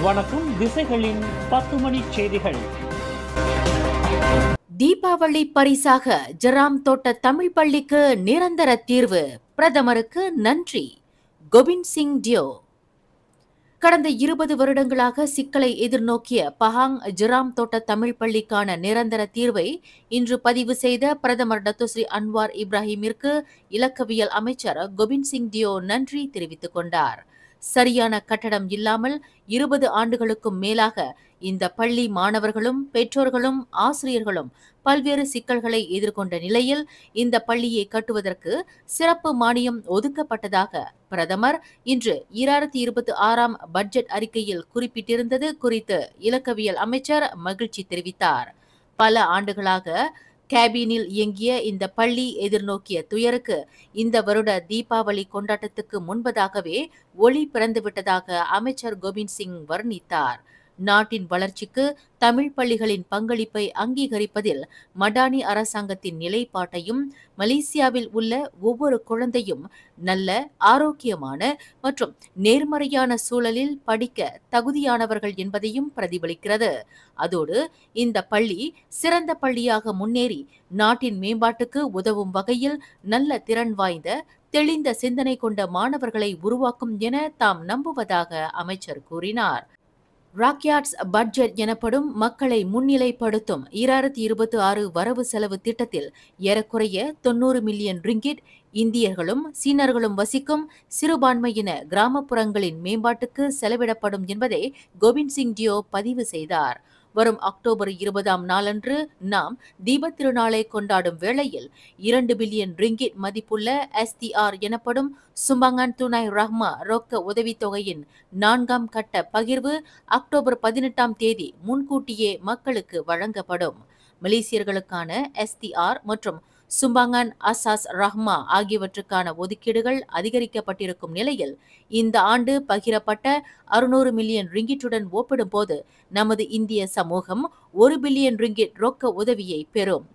வணக்கம். திசைகளின் 10 மணி செய்திகள். தீபாவளி பரிசாக ஜெராம் தோட்ட தமிழ் பள்ளிக்கு நிரந்தர தீர்வு, பிரதமருக்கு நன்றி. கோபிந்த் சிங் டியோ. கடந்த 20 வருடங்களாக சிக்கலை எதிர்நோக்கிய பஹாங் ஜெராம் தோட்ட தமிழ் பள்ளிக்கான நிரந்தர தீர்வை இன்று பதிவு செய்த பிரதமர் டத்தோஸ்ரீ அன்வார் இப்ராஹிமிற்கு இலக்கவியல் அமைச்சர் கோபிந்த் சிங் டியோ நன்றி தெரிவித்துக் கொண்டார். சரியான கட்டடம் இல்லாமல் 20 ஆண்டுகளுக்கும் மேலாக இந்த பள்ளி மாணவர்களும் பெற்றோர்களும் ஆசிரியர்களும் பல்வேறு சிக்கல்களை எதிர்கொண்ட நிலையில் இந்த பள்ளியை கட்டுவதற்கு சிறப்பு மானியம் ஒதுக்கப்பட்டதாக பிரதமர் இன்று 2026ஆம் பட்ஜெட் அறிக்கையில் குறிப்பிட்டிருந்தது குறித்து இலக்கவியல் அமைச்சர் மகிழ்ச்சி தெரிவித்தார். பல ஆண்டுகளாக கேபினில் இயங்கிய இந்த பள்ளி எதிர்நோக்கிய துயருக்கு இந்த வருட தீபாவளி கொண்டாட்டத்துக்கு முன்பதாகவே ஒளி பிறந்துவிட்டதாக அமைச்சர் கோபிந்த் சிங் வர்ணித்தார். நாட்டின் வளர்ச்சிக்கு தமிழ் பள்ளிகளின் பங்களிப்பை அங்கீகரிப்பதில் மடானி அரசாங்கத்தின் நிலைப்பாட்டையும், மலேசியாவில் உள்ள ஒவ்வொரு குழந்தையும் நல்ல ஆரோக்கியமான மற்றும் நேர்மறையான சூழலில் படிக்க தகுதியானவர்கள் என்பதையும் பிரதிபலிக்கிறது. அதோடு இந்த பள்ளி சிறந்த பள்ளியாக முன்னேறி நாட்டின் மேம்பாட்டுக்கு உதவும் வகையில் நல்ல திறன் வாய்ந்த தெளிந்த சிந்தனை கொண்ட மாணவர்களை உருவாக்கும் என தாம் நம்புவதாக அமைச்சர் கூறினார். ராக்யாட்ஸ் பட்ஜெட் எனப்படும் மக்களை முன்னிலைப்படுத்தும் 2026 வரவு செலவு திட்டத்தில் ஏறக்குறைய 90 மில்லியன் ரிங்கிட் இந்தியர்களும் சீனர்களும் வசிக்கும் சிறுபான்மையின கிராமப்புறங்களின் மேம்பாட்டுக்கு செலவிடப்படும் என்பதை கோபிந்த் சிங் டியோ பதிவு செய்தார். வரும் அக்டோபர் 20ஆம் நாளன்று நாம் தீபத் திருநாளை கொண்டாடும் வேளையில் 2 பில்லியன் ரிங்கிட் மதிப்புள்ள STR எனப்படும் சும்பங்கன் துணை ரஹ்மா ரொக்க உதவித்தொகையின் 4ஆம் கட்ட பகிர்வு அக்டோபர் 18ஆம் தேதி முன்கூட்டியே மக்களுக்கு வழங்கப்படும். மலேசியர்களுக்கான STR மற்றும் சும்பங்கன் அசாஸ் ரஹ்மா ஆகியவற்றுக்கான ஒதுக்கீடுகள் அதிகரிக்கப்பட்டிருக்கும் நிலையில் இந்த ஆண்டு பகிரப்பட்ட 600 மில்லியன் ரிங்கிட்டுடன் ஒப்பிடும்போது நமது இந்திய சமூகம் 1 பில்லியன் ரிங்கிட் ரொக்க உதவியை பெறும்.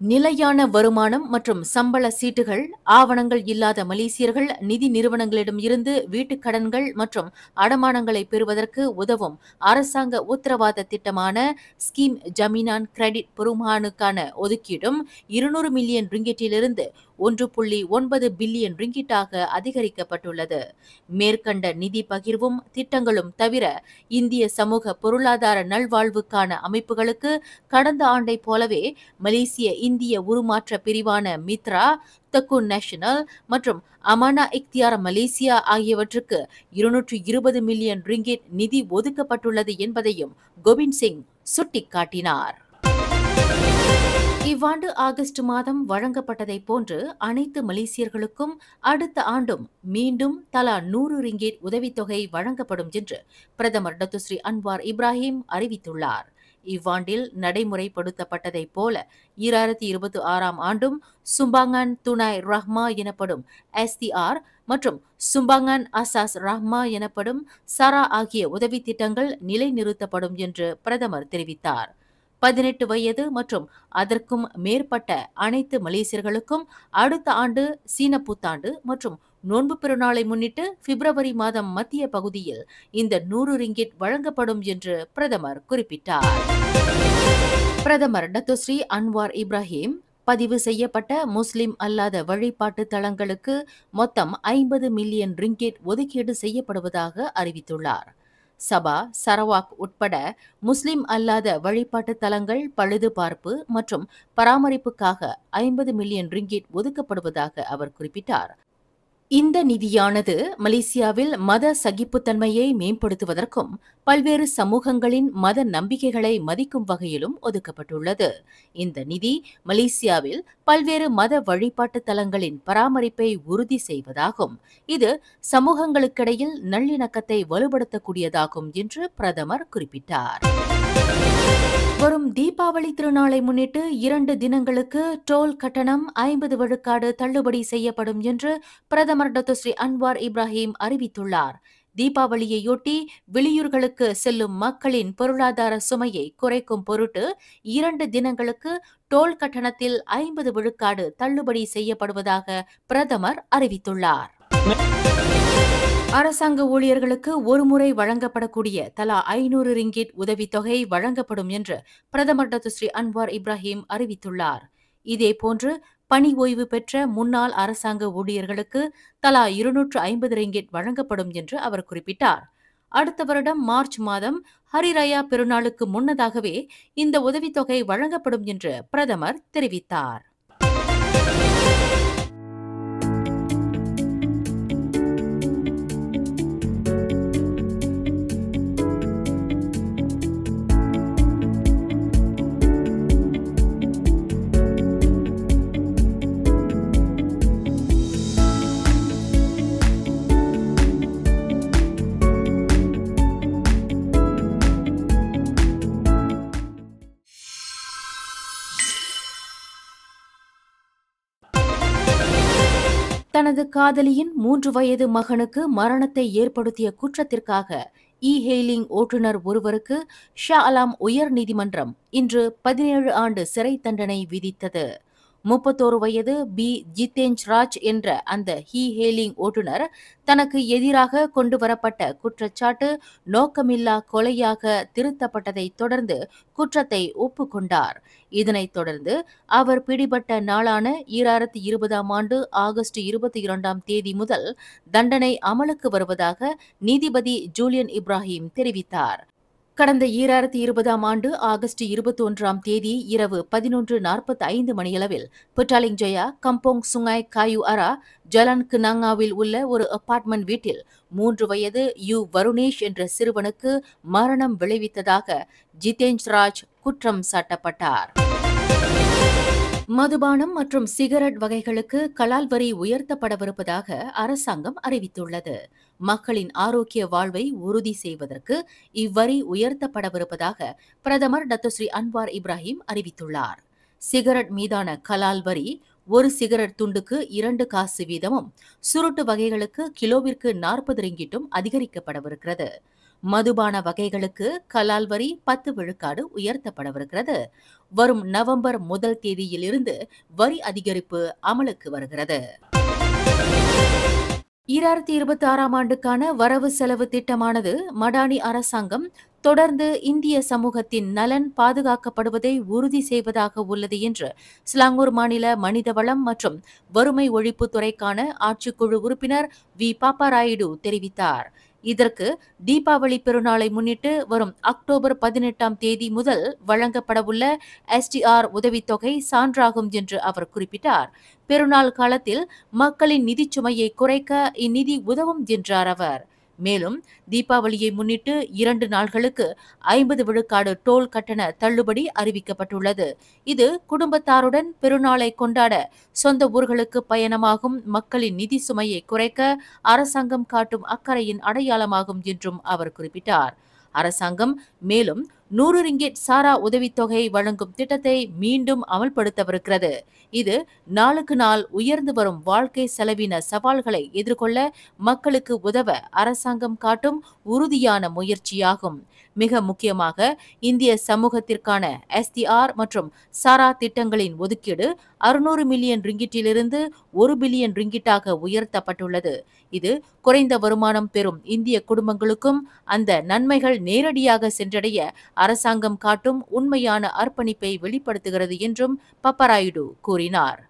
நிலையான வருமானம் மற்றும் சம்பள சீட்டுகள், ஆவணங்கள் இல்லாத மலேசியர்கள் நிதி நிறுவனங்களிடம் இருந்து வீட்டுக் கடன்கள் மற்றும் அடமானங்களை பெறுவதற்கு உதவும் அரசாங்க உத்தரவாத திட்டமான ஸ்கீம் ஜமீனான் கிரெடிட் பெருமானுக்கான ஒதுக்கீடும் 200 மில்லியன் ரிங்கிட்டிலிருந்து 1.9 பில்லியன் ரிங்கிட்டாக அதிகரிக்கப்பட்டுள்ளது. மேற்கண்ட நிதி பகிர்வும் திட்டங்களும் தவிர இந்திய சமூக பொருளாதார நல்வாழ்வுக்கான அமைப்புகளுக்கு கடந்த ஆண்டை போலவே மலேசிய இந்திய உருமாற்ற பிரிவான மித்ரா, தக்குன் நேஷனல் மற்றும் அமானா இக்தியார் மலேசியா ஆகியவற்றுக்கு 220 மில்லியன் ரிங்கிட் நிதி ஒதுக்கப்பட்டுள்ளது என்பதையும் கோபிந்த் சிங் சுட்டிக்காட்டினார். இவ்வாண்டு ஆகஸ்ட் மாதம் வழங்கப்பட்டதை போன்று அனைத்து மலேசியர்களுக்கும் அடுத்த ஆண்டும் மீண்டும் தலா 100 ரிங்கிட் உதவித்தொகை வழங்கப்படும் என்று பிரதமர் டத்தோஸ்ரீ அன்வார் இப்ராஹிம் அறிவித்துள்ளார். இவ்வாண்டில் நடைமுறைப்படுத்தப்பட்டதைப் போல 2026ஆம் ஆண்டும் சும்பங்கன் துணை ரஹ்மா எனப்படும் STR மற்றும் சும்பங்கன் அசாஸ் ரஹ்மா எனப்படும் சரா ஆகிய உதவி திட்டங்கள் நிலைநிறுத்தப்படும் என்று பிரதமர் தெரிவித்தார். 18 வயது மற்றும் அதற்கும் மேற்பட்ட அனைத்து மலேசியர்களுக்கும் அடுத்த ஆண்டு சீன புத்தாண்டு மற்றும் நோன்பு பெருநாளை முன்னிட்டு பிப்ரவரி மாதம் மத்திய பகுதியில் இந்த 100 ரிங்கிட் வழங்கப்படும் என்று பிரதமர் குறிப்பிட்டார். பிரதமர் டத்தோஸ்ரீ அன்வார் இப்ராஹிம் பதிவு செய்யப்பட்ட முஸ்லிம் அல்லாத வழிபாட்டு தளங்களுக்கு மொத்தம் 50 மில்லியன் ரிங்கிட் ஒதுக்கீடு செய்யப்படுவதாக அறிவித்துள்ளார். சபா, சரவாக் உட்பட முஸ்லிம் அல்லாத வழிபாட்டு தலங்கள் பழுதுபார்ப்பு மற்றும் பராமரிப்புக்காக 50 மில்லியன் ரிங்கிட் ஒதுக்கப்படுவதாக அவர் குறிப்பிட்டார். இந்த நிதியானது மலேசியாவில் மத சகிப்புத்தன்மையை மேம்படுத்துவதற்கும் பல்வேறு சமூகங்களின் மத நம்பிக்கைகளை மதிக்கும் வகையிலும் ஒதுக்கப்பட்டுள்ளது. இந்த நிதி மலேசியாவில் பல்வேறு மத வழிபாட்டு தலங்களின் பராமரிப்பை உறுதி செய்வதாகும். இது சமூகங்களுக்கிடையில் நல்லிணக்கத்தை வலுப்படுத்தக்கூடியதாகும் என்று பிரதமர் குறிப்பிட்டார். வரும் தீபாவளி திருநாளை முன்னிட்டு 2 தினங்களுக்கு டோல் கட்டணம் 50 விழுக்காடு தள்ளுபடி செய்யப்படும் என்று பிரதமர் டத்தோஸ்ரீ அன்வார் இப்ராஹிம் அறிவித்துள்ளார். தீபாவளியையொட்டி வெளியூர்களுக்கு செல்லும் மக்களின் பொருளாதார சுமையை குறைக்கும் பொருட்டு 2 தினங்களுக்கு டோல் கட்டணத்தில் 50 விழுக்காடு தள்ளுபடி செய்யப்படுவதாக பிரதமர் அறிவித்துள்ளார். அரசாங்க ஊழியர்களுக்கு ஒருமுறை வழங்கப்படக்கூடிய தலா 500 ரிங்கிட் உதவித்தொகை வழங்கப்படும் என்று பிரதமர் டத்துஸ்ரீ அன்வார் இப்ராஹிம் அறிவித்துள்ளார். இதேபோன்று பணி ஓய்வு பெற்ற முன்னாள் அரசாங்க ஊழியர்களுக்கு தலா 250 ரிங்கிட் வழங்கப்படும் என்று அவர் குறிப்பிட்டார். அடுத்த வருடம் மார்ச் மாதம் ஹரிராயா பெருநாளுக்கு முன்னதாகவே இந்த உதவித்தொகை வழங்கப்படும் என்று பிரதமர் தெரிவித்தார். தனது காதலியின் 3 வயது மகனுக்கு மரணத்தை ஏற்படுத்திய குற்றத்திற்காக இ-ஹெயிலிங் ஓட்டுநர் ஒருவருக்கு ஷா அலாம் உயர் நீதிமன்றம் இன்று 17 ஆண்டு சிறை தண்டனை விதித்தது. 31 வயது பி ஜிதேஞ்ச் ராஜ் என்ற அந்த இ-ஹெயிலிங் ஓட்டுநர் தனக்கு எதிராக கொண்டுவரப்பட்ட குற்றச்சாட்டு நோக்கமில்லா கொலையாக திருத்தப்பட்டதை தொடர்ந்து குற்றத்தை ஒப்புக்கொண்டார். இதனைத் தொடர்ந்து அவர் பிடிபட்ட நாளான 2020ஆம் ஆண்டு ஆகஸ்ட் 22ஆம் தேதி முதல் தண்டனை அமலுக்கு வருவதாக நீதிபதி ஜூலியன் இப்ராஹிம் தெரிவித்தார். கடந்த 2020ஆம் ஆண்டு ஆகஸ்ட் 21ஆம் தேதி இரவு 11:45 மணியளவில் புட்டாலிங் ஜயா கம்போங் சுங்காய் காயு அரா ஜலன் கினாங்காவில் உள்ள ஒரு அபார்ட்மெண்ட் வீட்டில் 3 வயது யு வருணேஷ் என்ற சிறுவனுக்கு மரணம் விளைவித்ததாக ஜிதேஞ்ச் ராஜ் குற்றம் சாட்டப்பட்டார். மதுபானம் மற்றும் சிகரெட் வகைகளுக்கு கலால் வரி உயர்த்தப்படவிருப்பதாக அரசாங்கம் அறிவித்துள்ளது. மக்களின் ஆரோக்கிய வாழ்வை உறுதி செய்வதற்கு இவ்வரி உயர்த்தப்படவிருப்பதாக பிரதமர் டத்துஸ்ரீ அன்வார் இப்ராஹிம் அறிவித்துள்ளார். சிகரெட் மீதான கலால் வரி ஒரு சிகரெட் துண்டுக்கு 2 காசு வீதமும், சுருட்டு வகைகளுக்கு கிலோவிற்கு 40 ரிங்கிட்டும் அதிகரிக்கப்படவிருக்கிறது. மதுபான வகைகளுக்கு கலால் வரி 10 விழுக்காடு உயர்த்தப்படவிருக்கிறது. வரும் நவம்பர் 1 தேதியிலிருந்து வரி அதிகரிப்பு அமலுக்கு வருகிறது. 2026ஆம் ஆண்டுக்கான வரவு செலவு திட்டமானது மடானி அரசாங்கம் தொடர்ந்து இந்திய சமூகத்தின் நலன் பாதுகாக்கப்படுவதை உறுதி செய்வதாக உள்ளது என்று ஸ்லாங்கூர் மாநில மனிதவளம் மற்றும் வறுமை ஒழிப்பு துறைக்கான ஆட்சிக்குழு உறுப்பினர் வி பாப்பாராயுடு தெரிவித்தார். இதற்கு தீபாவளி பெருநாளை முன்னிட்டு வரும் அக்டோபர் 18ஆம் தேதி முதல் வழங்கப்படவுள்ள SDR உதவித்தொகை சான்றாகும் என்று அவர் குறிப்பிட்டார். பெருநாள் காலத்தில் மக்களின் நிதிச்சுமையை குறைக்க இந்நிதி உதவும் என்றார் அவர். மேலும் தீபாவளியை முன்னிட்டு 2 நாள்களுக்கு 50 விழுக்காடு டோல் கட்டண தள்ளுபடி அறிவிக்கப்பட்டுள்ளது. இது குடும்பத்தாருடன் பெருநாளை கொண்டாட சொந்த ஊர்களுக்கு பயணமாகும் மக்களின் நிதி சுமையை குறைக்க அரசாங்கம் காட்டும் அக்கறையின் அடையாளமாகும் என்றும் அவர் குறிப்பிட்டார். அரசாங்கம் மேலும் 100 ரிங்கிட் சாரா உதவித்தொகை வழங்கும் திட்டத்தை மீண்டும் அமல்படுத்தவிருக்கிறது. இது நாளுக்கு நாள் உயர்ந்து வரும் வாழ்க்கை செலவின சவால்களை எதிர்கொள்ள மக்களுக்கு உதவ அரசாங்கம் காட்டும் உறுதியான முயற்சியாகும். மிக முக்கியமாக இந்திய சமூகத்திற்கான SDR மற்றும் சாரா திட்டங்களின் ஒதுக்கீடு 600 மில்லியன் ரிங்கிட்டிலிருந்து 1 பில்லியன் ரிங்கிட்டாக உயர்த்தப்பட்டுள்ளது. இது குறைந்த வருமானம் பெறும் இந்திய குடும்பங்களுக்கும் அந்த நன்மைகள் நேரடியாக சென்றடைய அரசாங்கம் காட்டும் உண்மையான அர்ப்பணிப்பை வெளிப்படுத்துகிறது என்றும் பப்பராயுடு கூறினார்.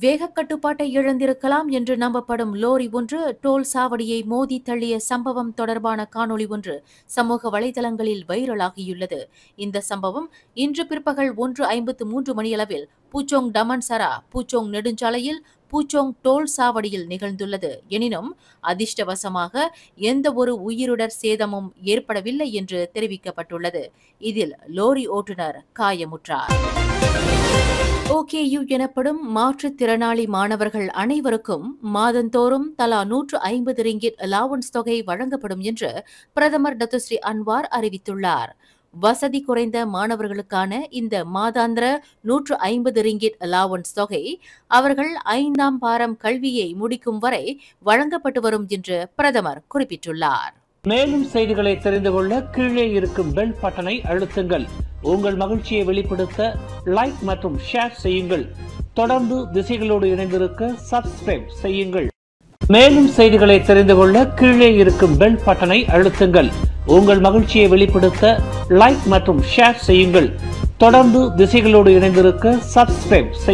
வேக கட்டுப்பாட்டை இழந்திருக்கலாம் என்று நம்பப்படும் லோரி ஒன்று டோல் சாவடியை மோதி தள்ளிய சம்பவம் தொடர்பான காணொளி ஒன்று சமூக வலைதளங்களில் வைரலாகியுள்ளது. இந்த சம்பவம் இன்று பிற்பகல் 1:53 மணியளவில் பூச்சோங் டமன்சரா பூச்சோங் நெடுஞ்சாலையில் பூச்சோங் டோல் சாவடியில் நிகழ்ந்துள்ளது. எனினும் அதிர்ஷ்டவசமாக எந்த ஒரு உயிருடர் சேதமும் ஏற்படவில்லை என்று தெரிவிக்கப்பட்டுள்ளது. இதில் லோரி ஓட்டுநர் காயமுற்றார். OKU எனப்படும் மாற்றுத்திறனாளி மாணவர்கள் அனைவருக்கும் மாதந்தோறும் தலா 150 ரிங்கிட் அலாவன்ஸ் தொகை வழங்கப்படும் என்று பிரதமர் டத்துஸ்ரீ அன்வார் அறிவித்துள்ளார். வசதி குறைந்த மாணவர்களுக்கான இந்த மாதாந்திர 150 ரிங்கிட் அலாவன்ஸ் தொகை அவர்கள் 5ஆம் பாரம் கல்வியை முடிக்கும் வரை வழங்கப்பட்டு வரும் என்று பிரதமர் குறிப்பிட்டுள்ளார். மேலும் செய்திகளை தெரிந்து கொள்ள கீழே இருக்கும் பெல் பட்டனை அழுத்துங்கள். உங்கள் மகிழ்ச்சியை வெளிப்படுத்த லைக் மற்றும் ஷேர் செய்யுங்கள். தொடர்ந்து திசைகளோடு இணைந்திருக்க சப்ஸ்கிரைப் செய்யுங்கள். மேலும் செய்திகளை தெரிந்து கொள்ள கீழே இருக்கும் பெல் பட்டனை அழுத்துங்கள். உங்கள் மகிழ்ச்சியை வெளிப்படுத்த லைக் மற்றும் ஷேர் செய்யுங்கள். தொடர்ந்து திசைகளோடு இணைந்திருக்க சப்ஸ்கிரைப் செய்யுங்கள்.